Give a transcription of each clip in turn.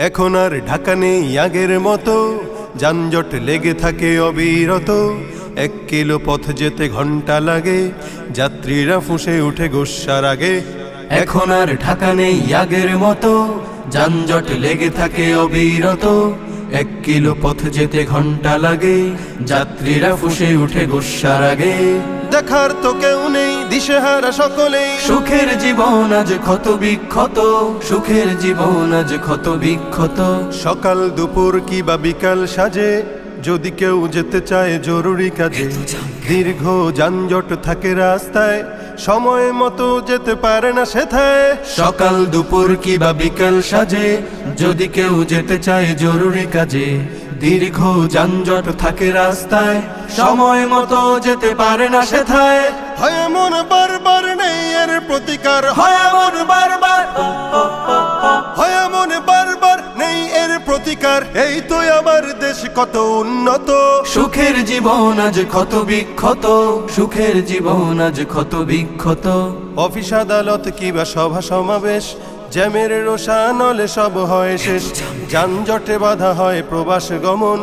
এখন আর ঢাকা নেই আগের মতো, যানজট লেগে থাকে অবিরত। 1 কিলো পথ যেতে ঘন্টা লাগে, যাত্রীরা ফুঁসে উঠে গোস্বার আগে। এখন আর ঢাকা নেই আগের মতো, যানজট লেগে থাকে অবিরত। 1 কিলো পথ যেতে ঘন্টা লাগে, যাত্রীরা ফুঁসে উঠে গোস্বার আগে। দেখার তো কেউ নেই, দিশেহারা সকলেই। সুখের জীবন আজ ক্ষত বিক্ষত, সুখের জীবন আজ ক্ষত বিক্ষত। সকাল দুপুর কিবা বিকাল সাজে, যদি কেউ যেতে চায় জরুরি কাজে। দীর্ঘ যানজট থাকে রাস্তায়, সময় মতো যেতে পারে না সেথায়। সকাল দুপুর কিবা বিকাল সাজে, যদি কেউ যেতে চায় জরুরি কাজে। দীর্ঘ যানজট থাকে রাস্তায়, সময় মতো যেতে পারে না সেথায়। হয় এমন বারবার নেই এর প্রতিকার, হয় এমন বারবার, হয় এমন বারবার নেই এর প্রতিকার। এই তো আমার দেশ কত উন্নত। সুখের জীবন আজ ক্ষত বিক্ষত, সুখের জীবন আজ ক্ষত বিক্ষত। অফিস আদালত কিবা সভা সমাবেশ, জ্যামের রোষানলে সব হয় শেষ। যানজটে বাধা হয় প্রবাস গমন,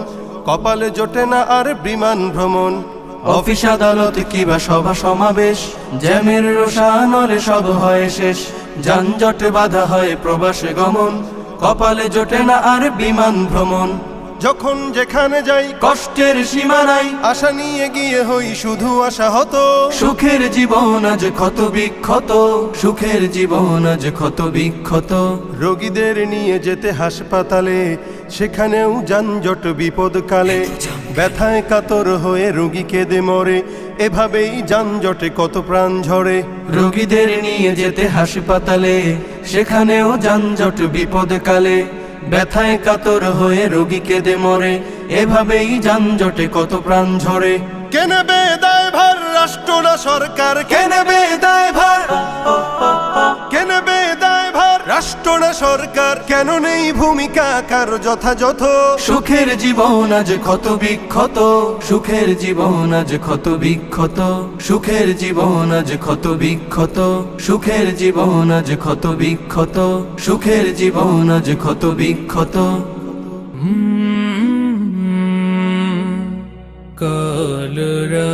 কপালে জোটে না আর বিমান ভ্রমণ। অফিস আদালত কিবা সভা সমাবেশ, জ্যামের রোষানলে সব হয় শেষ। যানজটে বাধা হয় প্রবাস গমন, কপালে জোটে না আর বিমান ভ্রমণ। যখন যেখানে যাই কষ্টের সীমা নাই, আশা নিয়ে গিয়ে হই শুধু আশা হতো। সুখের জীবন আজ ক্ষত বিক্ষত, সুখের জীবন আজ ক্ষত বিক্ষত। রোগীদের নিয়ে যেতে হাসপাতালে, সেখানেও যানজট বিপদকালে। ব্যথায় কাতর হয়ে রোগী কেঁদে মরে, এভাবেই যানজটে কত প্রাণ ঝরে। রোগীদের নিয়ে যেতে হাসপাতালে, সেখানেও যানজট বিপদকালে। ব্যথায় কাতর হয়ে রোগী কেঁদে মরে, এভাবেই যানজটে কত প্রাণ ঝরে। কে নেবে দায়ভার, রাষ্ট্র না সরকার? কে নেবে দায়ভার, কে নেবে দায়ভার, রাষ্ট্র না সরকার? কেন নেই ভূমিকা কার যথাযথ? সুখের জীবন আজ ক্ষত বিক্ষত, সুখের জীবন আজ ক্ষত বিক্ষত। সুখের জীবন আজ ক্ষত বিক্ষত, সুখের জীবন আজ ক্ষত বিক্ষত। সুখের জীবন আজ ক্ষত বিক্ষত। কালরা